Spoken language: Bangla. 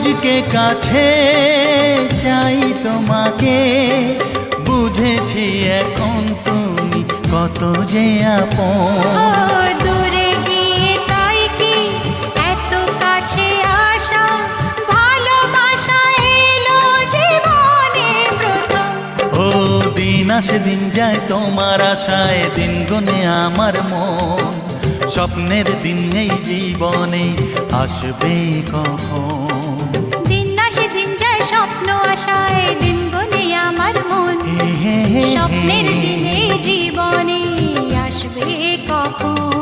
আজকে কাছে চাই তোমাকে, বুঝেছি এখন তুমি কত যে আপন। দূরে গিয়ে তাই কি এত কাছে আসা, ভালোবাসা এলো জীবনে প্রথম। ও দিন আসে দিন যায় তোমার আশায়, দিন গুনে আমার মন। স্বপ্নের দিন এই জীবনে আসবে কখন? দিন আসে দিন যায় স্বপ্ন আশায়, দিন গুনে আমার মন। স্বপ্নের দিনে জীবনে আসবে কখন?